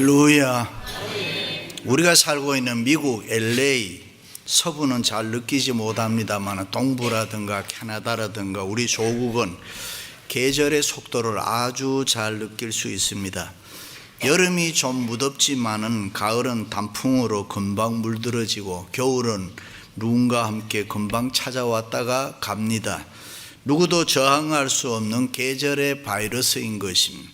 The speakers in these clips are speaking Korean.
할렐루야. 우리가 살고 있는 미국 LA 서부는 잘 느끼지 못합니다만 동부라든가 캐나다라든가 우리 조국은 계절의 속도를 아주 잘 느낄 수 있습니다. 여름이 좀 무덥지만은 가을은 단풍으로 금방 물들어지고 겨울은 눈과 함께 금방 찾아왔다가 갑니다. 누구도 저항할 수 없는 계절의 바이러스인 것입니다.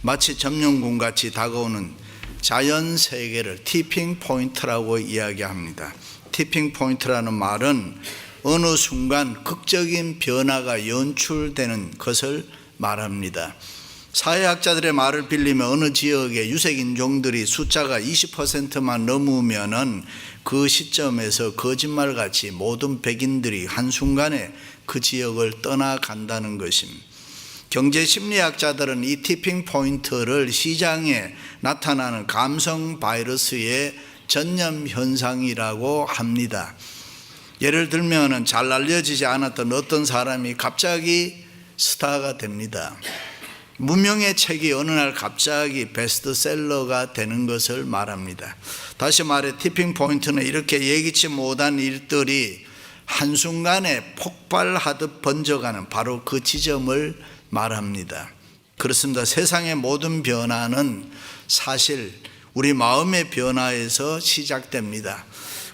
마치 점령군같이 다가오는 자연 세계를 티핑 포인트라고 이야기합니다. 티핑 포인트라는 말은 어느 순간 극적인 변화가 연출되는 것을 말합니다. 사회학자들의 말을 빌리면 어느 지역의 유색인종들이 숫자가 20%만 넘으면은 그 시점에서 거짓말같이 모든 백인들이 한순간에 그 지역을 떠나간다는 것입니다. 경제심리학자들은 이 티핑 포인트를 시장에 나타나는 감성 바이러스의 전염 현상이라고 합니다. 예를 들면 잘 알려지지 않았던 어떤 사람이 갑자기 스타가 됩니다. 무명의 책이 어느 날 갑자기 베스트셀러가 되는 것을 말합니다. 다시 말해 티핑 포인트는 이렇게 예기치 못한 일들이 한순간에 폭발하듯 번져가는 바로 그 지점을 말합니다. 그렇습니다. 세상의 모든 변화는 사실 우리 마음의 변화에서 시작됩니다.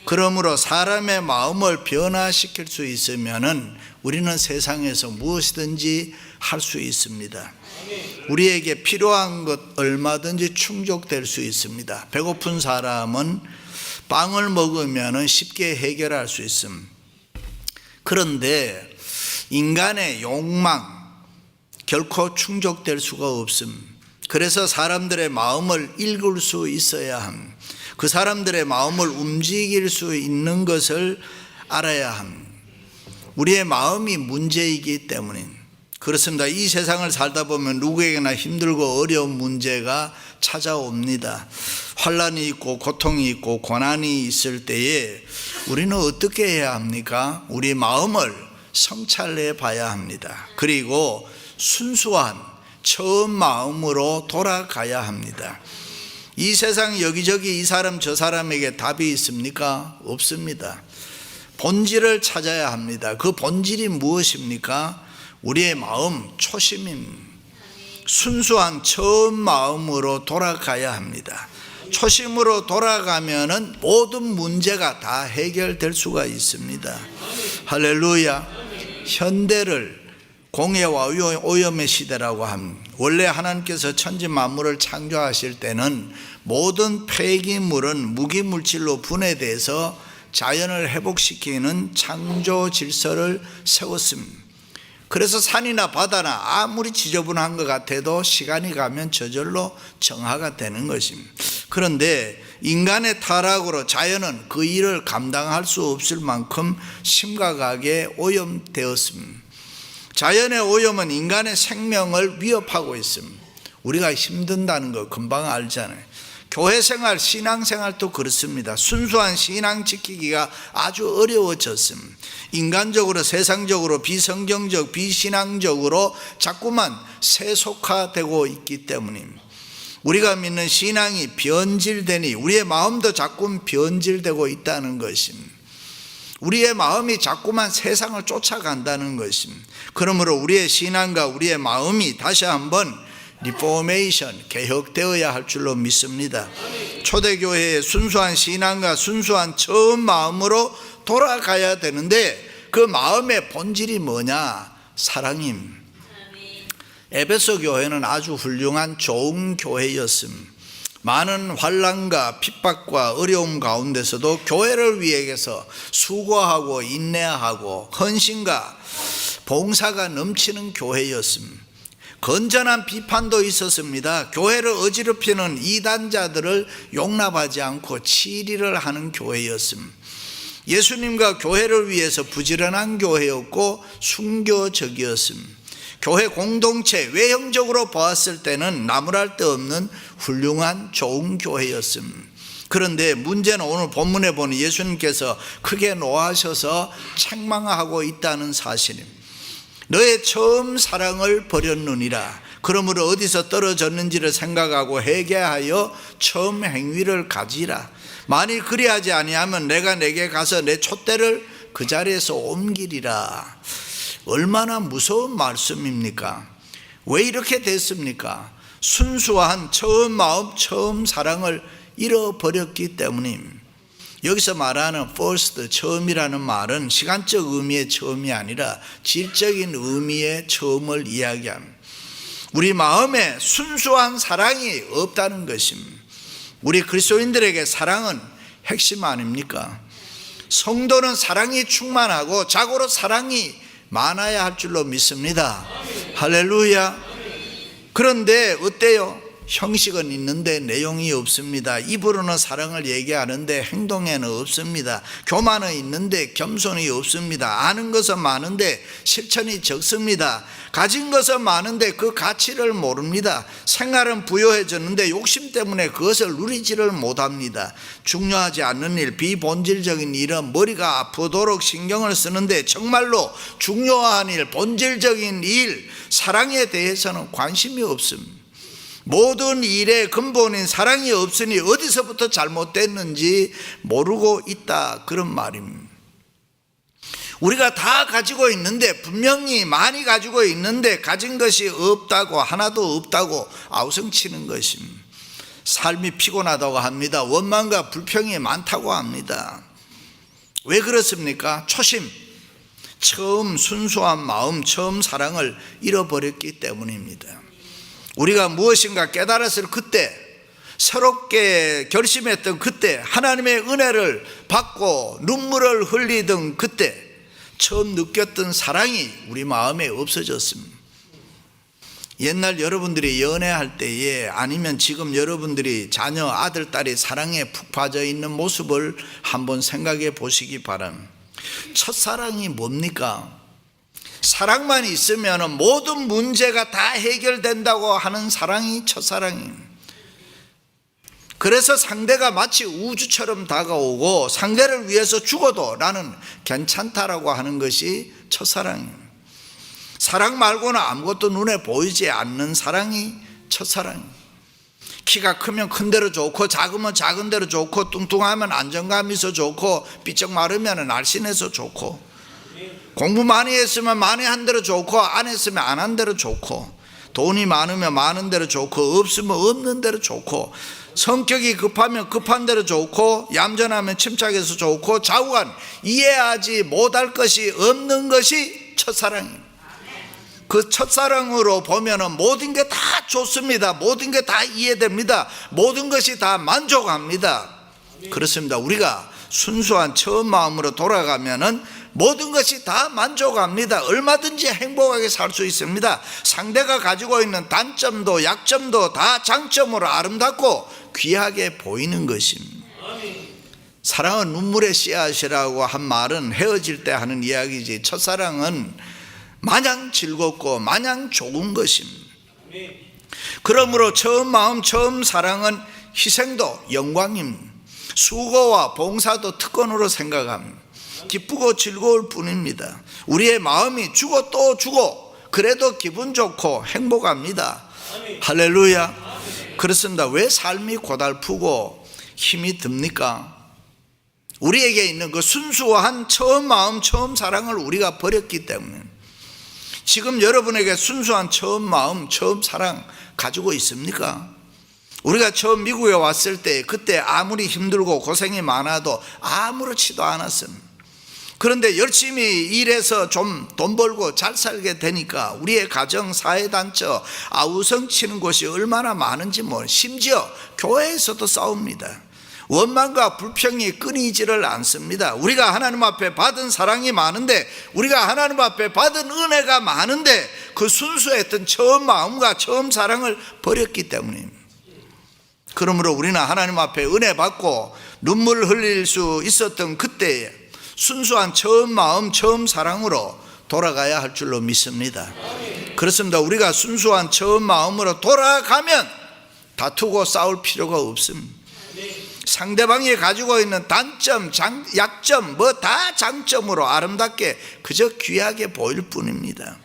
그러므로 사람의 마음을 변화시킬 수 있으면은 우리는 세상에서 무엇이든지 할 수 있습니다. 우리에게 필요한 것 얼마든지 충족될 수 있습니다. 배고픈 사람은 빵을 먹으면은 쉽게 해결할 수 있습니다. 그런데 인간의 욕망 결코 충족될 수가 없습니다. 그래서 사람들의 마음을 읽을 수 있어야 합니다. 그 사람들의 마음을 움직일 수 있는 것을 알아야 합니다. 우리의 마음이 문제이기 때문입니다. 그렇습니다. 이 세상을 살다 보면 누구에게나 힘들고 어려운 문제가 찾아옵니다. 환난이 있고 고통이 있고 고난이 있을 때에 우리는 어떻게 해야 합니까? 우리 마음을 성찰해 봐야 합니다. 그리고 순수한 처음 마음으로 돌아가야 합니다. 이 세상 여기저기 이 사람 저 사람에게 답이 있습니까? 없습니다. 본질을 찾아야 합니다. 그 본질이 무엇입니까? 우리의 마음 초심입니다. 순수한 처음 마음으로 돌아가야 합니다. 초심으로 돌아가면은 모든 문제가 다 해결될 수가 있습니다. 할렐루야. 현대를 공해와 오염의 시대라고 합니다. 원래 하나님께서 천지 만물을 창조하실 때는 모든 폐기물은 무기물질로 분해돼서 자연을 회복시키는 창조 질서를 세웠습니다. 그래서 산이나 바다나 아무리 지저분한 것 같아도 시간이 가면 저절로 정화가 되는 것입니다. 그런데 인간의 타락으로 자연은 그 일을 감당할 수 없을 만큼 심각하게 오염되었습니다. 자연의 오염은 인간의 생명을 위협하고 있습니다. 우리가 힘든다는 거 금방 알잖아요. 교회생활, 신앙생활도 그렇습니다. 순수한 신앙 지키기가 아주 어려워졌습니다. 인간적으로, 세상적으로, 비성경적, 비신앙적으로 자꾸만 세속화되고 있기 때문입니다. 우리가 믿는 신앙이 변질되니 우리의 마음도 자꾸 변질되고 있다는 것입니다. 우리의 마음이 자꾸만 세상을 쫓아간다는 것입니다. 그러므로 우리의 신앙과 우리의 마음이 다시 한번 리포메이션, 개혁되어야 할 줄로 믿습니다. 초대교회의 순수한 신앙과 순수한 처음 마음으로 돌아가야 되는데 그 마음의 본질이 뭐냐? 사랑입니다. 에베소 교회는 아주 훌륭한 좋은 교회였습니다. 많은 환난과 핍박과 어려움 가운데서도 교회를 위해서 수고하고 인내하고 헌신과 봉사가 넘치는 교회였습니다. 건전한 비판도 있었습니다. 교회를 어지럽히는 이단자들을 용납하지 않고 치리를 하는 교회였습니다. 예수님과 교회를 위해서 부지런한 교회였고 순교적이었습니다. 교회 공동체 외형적으로 보았을 때는 나무랄 데 없는 훌륭한 좋은 교회였습니다. 그런데 문제는 오늘 본문에 보니 예수님께서 크게 노하셔서 책망하고 있다는 사실입니다. 너의 처음 사랑을 버렸느니라. 그러므로 어디서 떨어졌는지를 생각하고 회개하여 처음 행위를 가지라. 만일 그리하지 아니하면 내가 내게 가서 내 촛대를 그 자리에서 옮기리라. 얼마나 무서운 말씀입니까? 왜 이렇게 됐습니까? 순수한 처음 마음, 처음 사랑을 잃어버렸기 때문입니다. 여기서 말하는 first, 처음이라는 말은 시간적 의미의 처음이 아니라 질적인 의미의 처음을 이야기합니다. 우리 마음에 순수한 사랑이 없다는 것입니다. 우리 그리스도인들에게 사랑은 핵심 아닙니까? 성도는 사랑이 충만하고 자고로 사랑이 많아야 할 줄로 믿습니다. 할렐루야. 그런데 어때요? 형식은 있는데 내용이 없습니다. 입으로는 사랑을 얘기하는데 행동에는 없습니다. 교만은 있는데 겸손이 없습니다. 아는 것은 많은데 실천이 적습니다. 가진 것은 많은데 그 가치를 모릅니다. 생활은 부유해졌는데 욕심 때문에 그것을 누리지를 못합니다. 중요하지 않는 일, 비본질적인 일은 머리가 아프도록 신경을 쓰는데 정말로 중요한 일, 본질적인 일, 사랑에 대해서는 관심이 없습니다. 모든 일의 근본인 사랑이 없으니 어디서부터 잘못됐는지 모르고 있다, 그런 말입니다. 우리가 다 가지고 있는데, 분명히 많이 가지고 있는데 가진 것이 없다고, 하나도 없다고 아우성치는 것입니다. 삶이 피곤하다고 합니다. 원망과 불평이 많다고 합니다. 왜 그렇습니까? 초심, 처음 순수한 마음, 처음 사랑을 잃어버렸기 때문입니다. 우리가 무엇인가 깨달았을 그때, 새롭게 결심했던 그때, 하나님의 은혜를 받고 눈물을 흘리던 그때 처음 느꼈던 사랑이 우리 마음에 없어졌습니다. 옛날 여러분들이 연애할 때에, 아니면 지금 여러분들이 자녀, 아들, 딸이 사랑에 푹 빠져 있는 모습을 한번 생각해 보시기 바랍니다. 첫사랑이 뭡니까? 사랑만 있으면 모든 문제가 다 해결된다고 하는 사랑이 첫사랑입니다. 그래서 상대가 마치 우주처럼 다가오고 상대를 위해서 죽어도 나는 괜찮다라고 하는 것이 첫사랑입니다. 사랑 말고는 아무것도 눈에 보이지 않는 사랑이 첫사랑입니다. 키가 크면 큰 대로 좋고, 작으면 작은 대로 좋고, 뚱뚱하면 안정감 있어 좋고, 삐쩍 마르면 날씬해서 좋고, 공부 많이 했으면 많이 한 대로 좋고, 안 했으면 안 한 대로 좋고, 돈이 많으면 많은 대로 좋고, 없으면 없는 대로 좋고, 성격이 급하면 급한 대로 좋고, 얌전하면 침착해서 좋고, 좌우간 이해하지 못할 것이 없는 것이 첫사랑입니다. 그 첫사랑으로 보면 모든 게 다 좋습니다. 모든 게 다 이해됩니다. 모든 것이 다 만족합니다. 그렇습니다. 우리가 순수한 처음 마음으로 돌아가면은 모든 것이 다 만족합니다. 얼마든지 행복하게 살 수 있습니다. 상대가 가지고 있는 단점도 약점도 다 장점으로 아름답고 귀하게 보이는 것입니다. 사랑은 눈물의 씨앗이라고 한 말은 헤어질 때 하는 이야기지, 첫사랑은 마냥 즐겁고 마냥 좋은 것입니다. 그러므로 처음 마음, 처음 사랑은 희생도 영광입니다. 수고와 봉사도 특권으로 생각합니다. 기쁘고 즐거울 뿐입니다. 우리의 마음이 주고 또 주고 그래도 기분 좋고 행복합니다. 할렐루야. 그렇습니다. 왜 삶이 고달프고 힘이 듭니까? 우리에게 있는 그 순수한 처음 마음, 처음 사랑을 우리가 버렸기 때문에. 지금 여러분에게 순수한 처음 마음, 처음 사랑 가지고 있습니까? 우리가 처음 미국에 왔을 때 그때 아무리 힘들고 고생이 많아도 아무렇지도 않았습니다. 그런데 열심히 일해서 좀 돈 벌고 잘 살게 되니까 우리의 가정, 사회단체 아우성치는 곳이 얼마나 많은지 심지어 교회에서도 싸웁니다. 원망과 불평이 끊이지를 않습니다. 우리가 하나님 앞에 받은 사랑이 많은데, 우리가 하나님 앞에 받은 은혜가 많은데 그 순수했던 처음 마음과 처음 사랑을 버렸기 때문입니다. 그러므로 우리는 하나님 앞에 은혜 받고 눈물 흘릴 수 있었던 그때에 순수한 처음 마음, 처음 사랑으로 돌아가야 할 줄로 믿습니다. 그렇습니다. 우리가 순수한 처음 마음으로 돌아가면 다투고 싸울 필요가 없습니다. 상대방이 가지고 있는 단점, 약점, 뭐 다 장점으로 아름답게 그저 귀하게 보일 뿐입니다.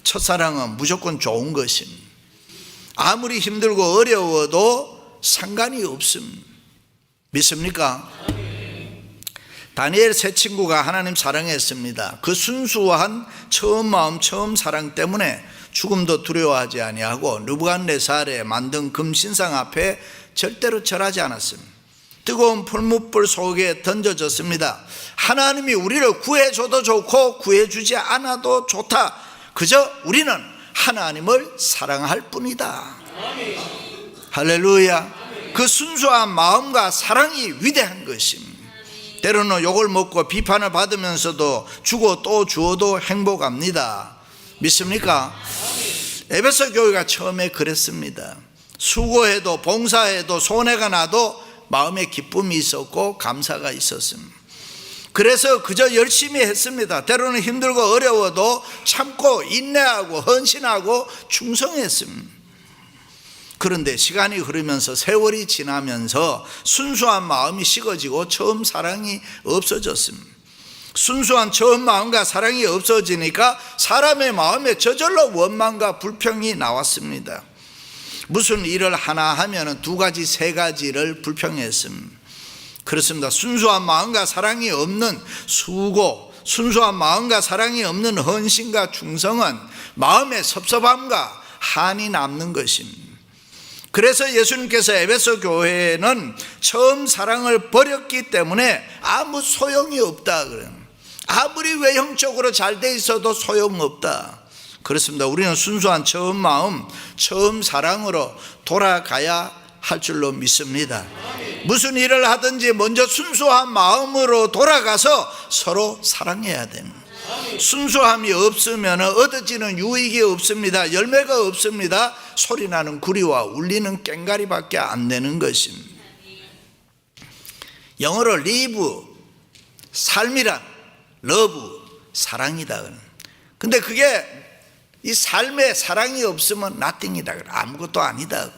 첫사랑은 무조건 좋은 것입니다. 아무리 힘들고 어려워도 상관이 없음. 믿습니까? 다니엘 세 친구가 하나님 사랑했습니다. 그 순수한 처음 마음, 처음 사랑 때문에 죽음도 두려워하지 아니하고 느부갓네살에 만든 금신상 앞에 절대로 절하지 않았습니다. 뜨거운 풀무불 속에 던져졌습니다. 하나님이 우리를 구해줘도 좋고 구해주지 않아도 좋다. 그저 우리는 하나님을 사랑할 뿐이다. 할렐루야. 그 순수한 마음과 사랑이 위대한 것입니다. 때로는 욕을 먹고 비판을 받으면서도 주고 또 주어도 행복합니다. 믿습니까? 에베소 교회가 처음에 그랬습니다. 수고해도 봉사해도 손해가 나도 마음에 기쁨이 있었고 감사가 있었습니다. 그래서 그저 열심히 했습니다. 때로는 힘들고 어려워도 참고 인내하고 헌신하고 충성했습니다. 그런데 시간이 흐르면서 세월이 지나면서 순수한 마음이 식어지고 처음 사랑이 없어졌습니다. 순수한 처음 마음과 사랑이 없어지니까 사람의 마음에 저절로 원망과 불평이 나왔습니다. 무슨 일을 하나 하면 두 가지, 세 가지를 불평했습니다. 그렇습니다. 순수한 마음과 사랑이 없는 수고, 순수한 마음과 사랑이 없는 헌신과 충성은 마음의 섭섭함과 한이 남는 것입니다. 그래서 예수님께서 에베소 교회는 처음 사랑을 버렸기 때문에 아무 소용이 없다 그래요. 아무리 외형적으로 잘 돼 있어도 소용없다. 그렇습니다. 우리는 순수한 처음 마음, 처음 사랑으로 돌아가야 할 줄로 믿습니다. 무슨 일을 하든지 먼저 순수한 마음으로 돌아가서 서로 사랑해야 됩니다. 순수함이 없으면 얻어지는 유익이 없습니다. 열매가 없습니다. 소리나는 구리와 울리는 꽹과리밖에 안 되는 것입니다. 영어로 live, 삶이란 love, 사랑이다. 근데 그게 이 삶에 사랑이 없으면 nothing이다. 아무것도 아니다.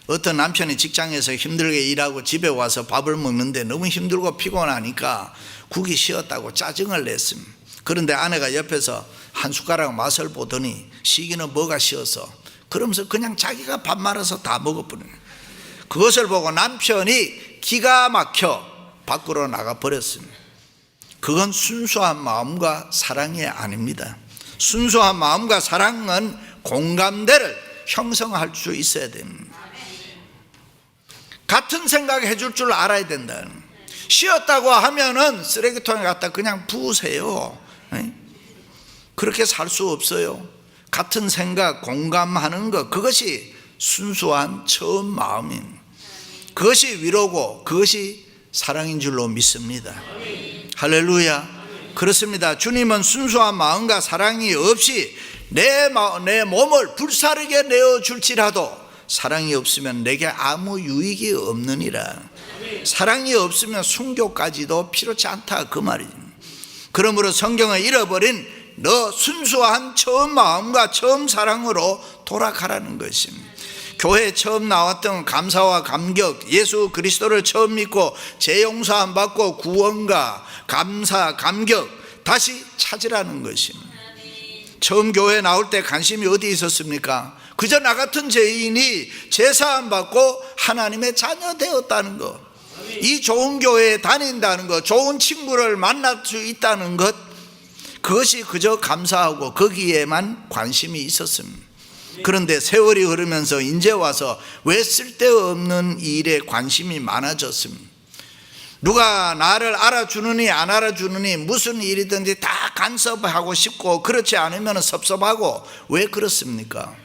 어떤 남편이 직장에서 힘들게 일하고 집에 와서 밥을 먹는데 너무 힘들고 피곤하니까 국이 식었다고 짜증을 냈습니다. 그런데 아내가 옆에서 한 숟가락 맛을 보더니 시기는 뭐가 식어서 그러면서 그냥 자기가 밥 말아서 다 먹어버리는 거예요. 그것을 보고 남편이 기가 막혀 밖으로 나가버렸습니다. 그건 순수한 마음과 사랑이 아닙니다. 순수한 마음과 사랑은 공감대를 형성할 수 있어야 됩니다. 같은 생각 해줄 줄 알아야 된다. 쉬었다고 하면은 쓰레기통에 갖다 그냥 부으세요. 그렇게 살 수 없어요. 같은 생각, 공감하는 것, 그것이 순수한 처음 마음입니다. 그것이 위로고 그것이 사랑인 줄로 믿습니다. 할렐루야. 그렇습니다. 주님은 순수한 마음과 사랑이 없이 내 몸을 불사르게 내어줄지라도 사랑이 없으면 내게 아무 유익이 없느니라. 사랑이 없으면 순교까지도 필요치 않다 그 말입니다. 그러므로 성경을 잃어버린 너 순수한 처음 마음과 처음 사랑으로 돌아가라는 것입니다. 교회에 처음 나왔던 감사와 감격, 예수 그리스도를 처음 믿고 재용서함 받고 구원과 감사, 감격 다시 찾으라는 것입니다. 처음 교회에 나올 때 관심이 어디 있었습니까? 그저 나 같은 죄인이 제사함 받고 하나님의 자녀 되었다는 것, 이 좋은 교회에 다닌다는 것, 좋은 친구를 만날 수 있다는 것, 그것이 그저 감사하고 거기에만 관심이 있었습니다. 그런데 세월이 흐르면서 이제 와서 왜 쓸데없는 일에 관심이 많아졌습니다. 누가 나를 알아주느니 안 알아주느니 무슨 일이든지 다 간섭하고 싶고 그렇지 않으면 섭섭하고 왜 그렇습니까?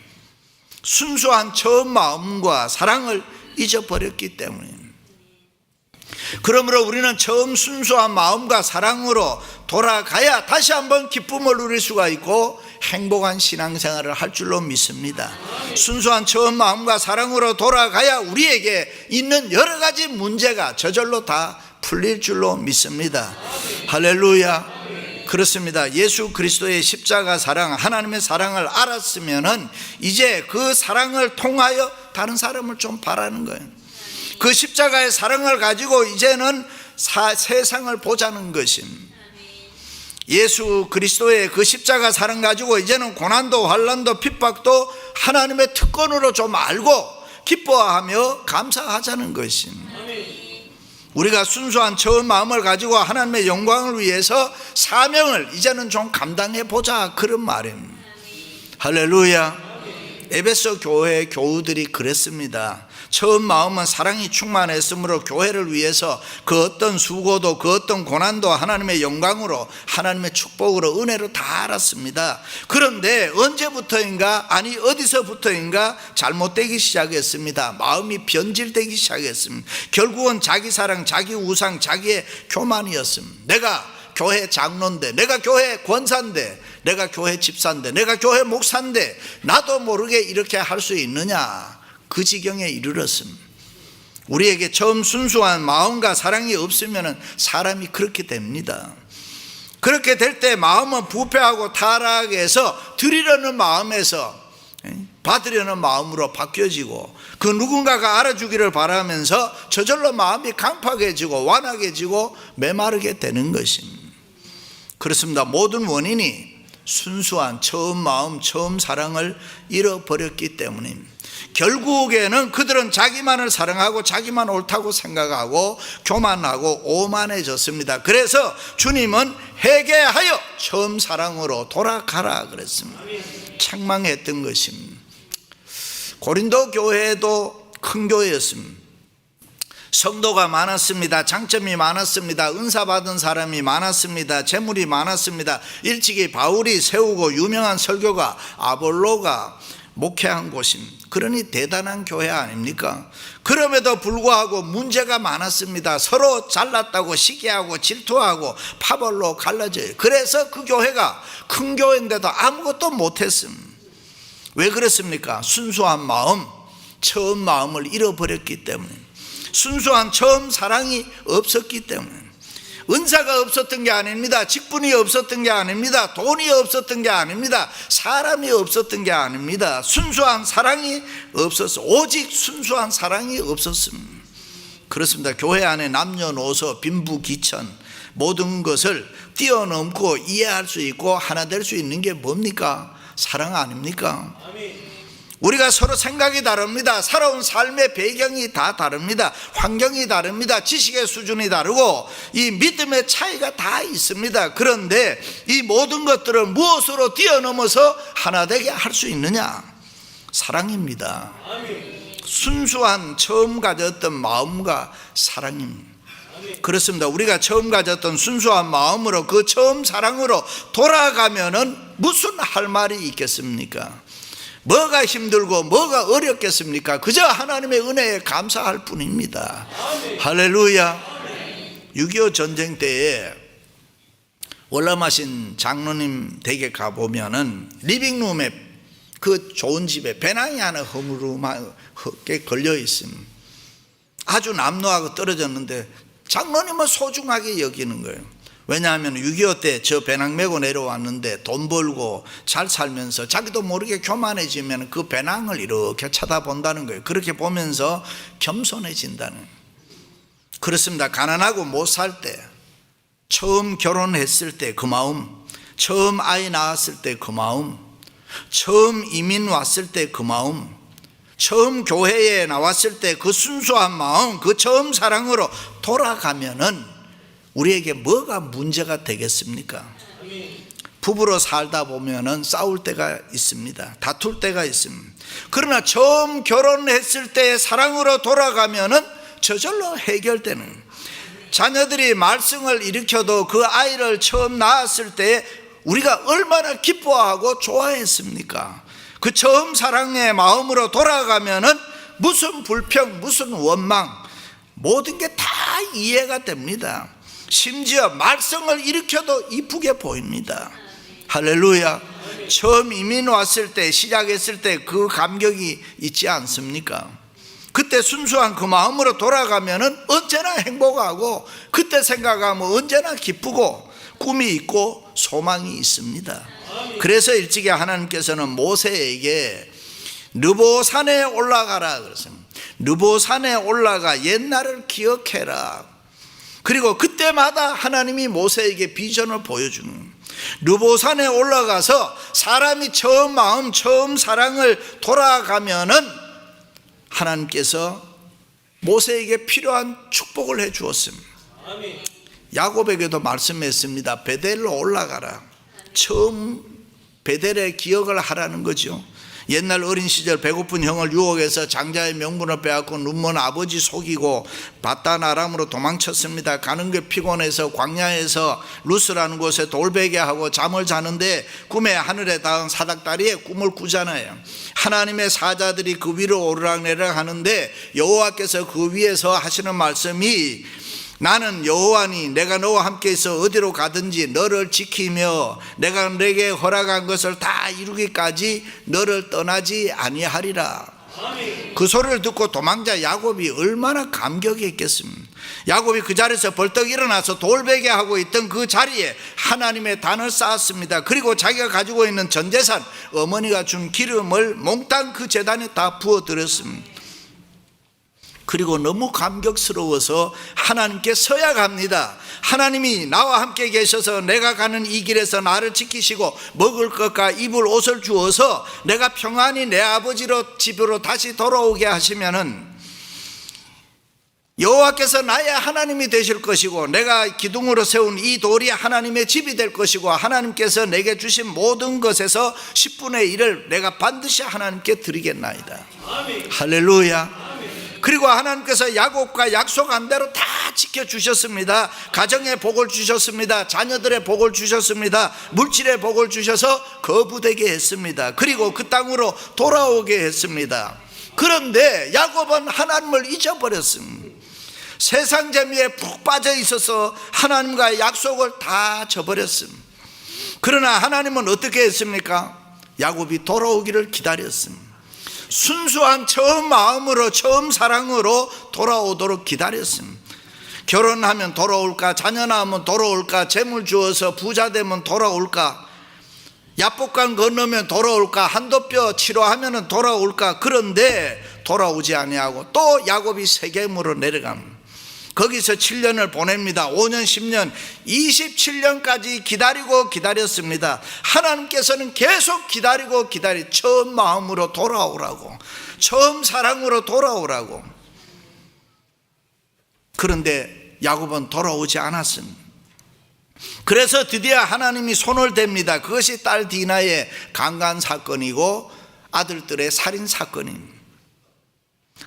순수한 처음 마음과 사랑을 잊어버렸기 때문입니다. 그러므로 우리는 처음 순수한 마음과 사랑으로 돌아가야 다시 한번 기쁨을 누릴 수가 있고 행복한 신앙생활을 할 줄로 믿습니다. 순수한 처음 마음과 사랑으로 돌아가야 우리에게 있는 여러 가지 문제가 저절로 다 풀릴 줄로 믿습니다. 할렐루야. 그렇습니다. 예수 그리스도의 십자가 사랑, 하나님의 사랑을 알았으면은 이제 그 사랑을 통하여 다른 사람을 좀 바라는 거예요. 그 십자가의 사랑을 가지고 이제는 세상을 보자는 것입니다. 예수 그리스도의 그 십자가 사랑 가지고 이제는 고난도 환난도 핍박도 하나님의 특권으로 좀 알고 기뻐하며 감사하자는 것입니다. 우리가 순수한 처음 마음을 가지고 하나님의 영광을 위해서 사명을 이제는 좀 감당해 보자, 그런 말입니다. 할렐루야. 에베소 교회 교우들이 그랬습니다. 처음 마음은 사랑이 충만했으므로 교회를 위해서 그 어떤 수고도 그 어떤 고난도 하나님의 영광으로, 하나님의 축복으로, 은혜로 다 알았습니다. 그런데 언제부터인가, 아니 어디서부터인가 잘못되기 시작했습니다. 마음이 변질되기 시작했습니다. 결국은 자기 사랑, 자기 우상, 자기의 교만이었습니다. 내가 교회 장로인데, 내가 교회 권사인데, 내가 교회 집사인데, 내가 교회 목사인데 나도 모르게 이렇게 할 수 있느냐, 그 지경에 이르렀습니다. 우리에게 처음 순수한 마음과 사랑이 없으면 사람이 그렇게 됩니다. 그렇게 될 때 마음은 부패하고 타락해서 드리려는 마음에서 받으려는 마음으로 바뀌어지고, 그 누군가가 알아주기를 바라면서 저절로 마음이 강팍해지고 완악해지고 메마르게 되는 것입니다. 그렇습니다. 모든 원인이 순수한 처음 마음, 처음 사랑을 잃어버렸기 때문입니다. 결국에는 그들은 자기만을 사랑하고 자기만 옳다고 생각하고 교만하고 오만해졌습니다. 그래서 주님은 회개하여 처음 사랑으로 돌아가라 그랬습니다. 책망했던 것입니다. 고린도 교회도 큰 교회였습니다. 성도가 많았습니다. 장점이 많았습니다. 은사 받은 사람이 많았습니다. 재물이 많았습니다. 일찍이 바울이 세우고 유명한 설교가 아볼로가 목회한 곳입니다. 그러니 대단한 교회 아닙니까? 그럼에도 불구하고 문제가 많았습니다. 서로 잘났다고 시기하고 질투하고 파벌로 갈라져요. 그래서 그 교회가 큰 교회인데도 아무것도 못했습니다. 왜 그렇습니까? 순수한 마음, 처음 마음을 잃어버렸기 때문에, 순수한 처음 사랑이 없었기 때문에. 은사가 없었던 게 아닙니다. 직분이 없었던 게 아닙니다. 돈이 없었던 게 아닙니다. 사람이 없었던 게 아닙니다. 순수한 사랑이 없었어. 오직 순수한 사랑이 없었습니다. 그렇습니다. 교회 안에 남녀노소 빈부귀천 모든 것을 뛰어넘고 이해할 수 있고 하나 될 수 있는 게 뭡니까? 사랑 아닙니까? 우리가 서로 생각이 다릅니다. 살아온 삶의 배경이 다 다릅니다. 환경이 다릅니다. 지식의 수준이 다르고 이 믿음의 차이가 다 있습니다. 그런데 이 모든 것들을 무엇으로 뛰어넘어서 하나 되게 할 수 있느냐? 사랑입니다. 순수한 처음 가졌던 마음과 사랑입니다. 그렇습니다. 우리가 처음 가졌던 순수한 마음으로, 그 처음 사랑으로 돌아가면은 무슨 할 말이 있겠습니까? 뭐가 힘들고 뭐가 어렵겠습니까? 그저 하나님의 은혜에 감사할 뿐입니다. 할렐루야. 6.25 전쟁 때에 월남하신 장로님 댁에 가보면은 리빙룸에, 그 좋은 집에 배낭이 하나 허물하게 걸려 있습니다. 아주 남루하고 떨어졌는데 장로님은 소중하게 여기는 거예요. 왜냐하면 6.25 때 저 배낭 메고 내려왔는데 돈 벌고 잘 살면서 자기도 모르게 교만해지면 그 배낭을 이렇게 쳐다본다는 거예요. 그렇게 보면서 겸손해진다는 거예요. 그렇습니다. 가난하고 못 살 때, 처음 결혼했을 때 그 마음, 처음 아이 낳았을 때 그 마음, 처음 이민 왔을 때 그 마음, 처음 교회에 나왔을 때 그 순수한 마음, 그 처음 사랑으로 돌아가면은 우리에게 뭐가 문제가 되겠습니까? 부부로 살다 보면은 싸울 때가 있습니다. 다툴 때가 있습니다. 그러나 처음 결혼했을 때의 사랑으로 돌아가면은 저절로 해결되는, 자녀들이 말썽을 일으켜도 그 아이를 처음 낳았을 때 우리가 얼마나 기뻐하고 좋아했습니까? 그 처음 사랑의 마음으로 돌아가면은 무슨 불평, 무슨 원망, 모든 게 다 이해가 됩니다. 심지어 말썽을 일으켜도 이쁘게 보입니다. 할렐루야. 처음 이민 왔을 때, 시작했을 때 그 감격이 있지 않습니까? 그때 순수한 그 마음으로 돌아가면은 언제나 행복하고, 그때 생각하면 언제나 기쁘고 꿈이 있고 소망이 있습니다. 그래서 일찍이 하나님께서는 모세에게 느보산에 올라가라 그랬습니다. 느보산에 올라가 옛날을 기억해라. 그리고 그때마다 하나님이 모세에게 비전을 보여주는, 르보산에 올라가서 사람이 처음 마음, 처음 사랑을 돌아가면은 하나님께서 모세에게 필요한 축복을 해 주었습니다. 야곱에게도 말씀했습니다. 베델로 올라가라. 처음 베델의 기억을 하라는 거죠. 옛날 어린 시절 배고픈 형을 유혹해서 장자의 명분을 빼앗고 눈먼 아버지 속이고 바단 아람으로 도망쳤습니다. 가는 게 피곤해서 광야에서 루스라는 곳에 돌베개하고 잠을 자는데 꿈에 하늘에 닿은 사닥다리에 꿈을 꾸잖아요. 하나님의 사자들이 그 위로 오르락내리락 하는데 여호와께서 그 위에서 하시는 말씀이 나는 여호와니 내가 너와 함께 있어 어디로 가든지 너를 지키며 내가 내게 허락한 것을 다 이루기까지 너를 떠나지 아니하리라. 그 소리를 듣고 도망자 야곱이 얼마나 감격했겠습니까? 야곱이 그 자리에서 벌떡 일어나서 돌베개하고 있던 그 자리에 하나님의 단을 쌓았습니다. 그리고 자기가 가지고 있는 전 재산, 어머니가 준 기름을 몽땅 그 제단에 다 부어드렸습니다. 그리고 너무 감격스러워서 하나님께 서약합니다. 하나님이 나와 함께 계셔서 내가 가는 이 길에서 나를 지키시고 먹을 것과 입을 옷을 주어서 내가 평안히 내 아버지로 집으로 다시 돌아오게 하시면은 여호와께서 나의 하나님이 되실 것이고 내가 기둥으로 세운 이 돌이 하나님의 집이 될 것이고 하나님께서 내게 주신 모든 것에서 10분의 1을 내가 반드시 하나님께 드리겠나이다. 아멘. 할렐루야. 그리고 하나님께서 야곱과 약속한 대로 다 지켜주셨습니다. 가정의 복을 주셨습니다. 자녀들의 복을 주셨습니다. 물질의 복을 주셔서 거부되게 했습니다. 그리고 그 땅으로 돌아오게 했습니다. 그런데 야곱은 하나님을 잊어버렸습니다. 세상 재미에 푹 빠져 있어서 하나님과의 약속을 다 저버렸습니다. 그러나 하나님은 어떻게 했습니까? 야곱이 돌아오기를 기다렸습니다. 순수한 처음 마음으로 처음 사랑으로 돌아오도록 기다렸습니다. 결혼하면 돌아올까? 자녀 낳으면 돌아올까? 재물 주어서 부자 되면 돌아올까? 야복강 건너면 돌아올까? 한도뼈 치료하면 돌아올까? 그런데 돌아오지 아니하고 또 야곱이 세겜으로 내려갑니다. 거기서 7년을 보냅니다. 5년, 10년, 27년까지 기다렸습니다. 하나님께서는 계속 기다리고 처음 마음으로 돌아오라고, 처음 사랑으로 돌아오라고. 그런데 야곱은 돌아오지 않았습니다. 그래서 드디어 하나님이 손을 댑니다. 그것이 딸 디나의 강간 사건이고 아들들의 살인 사건입니다.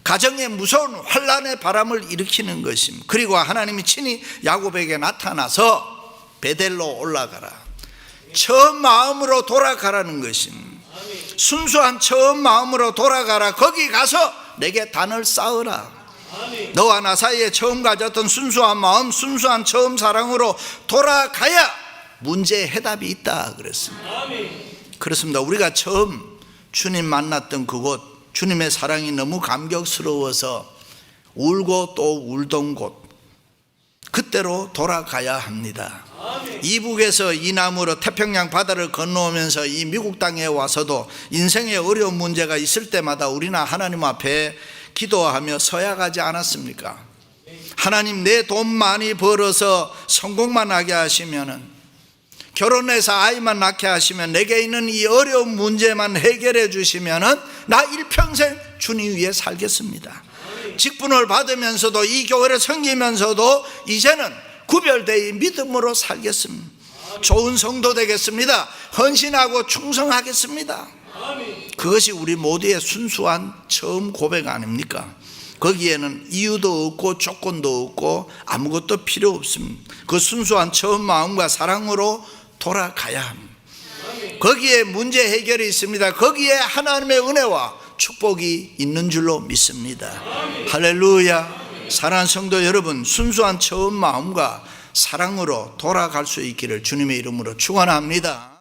가정에 무서운 환란의 바람을 일으키는 것입니다. 그리고 하나님이 친히 야곱에게 나타나서 베델로 올라가라, 처음 마음으로 돌아가라는 것입니다. 순수한 처음 마음으로 돌아가라. 거기 가서 내게 단을 쌓으라. 너와 나 사이에 처음 가졌던 순수한 마음, 순수한 처음 사랑으로 돌아가야 문제의 해답이 있다 그랬습니다. 그렇습니다. 우리가 처음 주님 만났던 그곳, 주님의 사랑이 너무 감격스러워서 울고 또 울던 곳, 그때로 돌아가야 합니다. 이북에서 이남으로 태평양 바다를 건너오면서 이 미국 땅에 와서도 인생의 어려운 문제가 있을 때마다 우리는 하나님 앞에 기도하며 서약하지 않았습니까? 하나님, 내 돈 많이 벌어서 성공만 하게 하시면은, 결혼해서 아이만 낳게 하시면, 내게 있는 이 어려운 문제만 해결해 주시면은 나 일평생 주님 위해 살겠습니다. 직분을 받으면서도 이 교회를 섬기면서도 이제는 구별되어 믿음으로 살겠습니다. 좋은 성도 되겠습니다. 헌신하고 충성하겠습니다. 그것이 우리 모두의 순수한 처음 고백 아닙니까? 거기에는 이유도 없고 조건도 없고 아무것도 필요 없습니다. 그 순수한 처음 마음과 사랑으로 돌아가야 합니다. 거기에 문제 해결이 있습니다. 거기에 하나님의 은혜와 축복이 있는 줄로 믿습니다. 할렐루야. 사랑하는 성도 여러분, 순수한 처음 마음과 사랑으로 돌아갈 수 있기를 주님의 이름으로 축원합니다.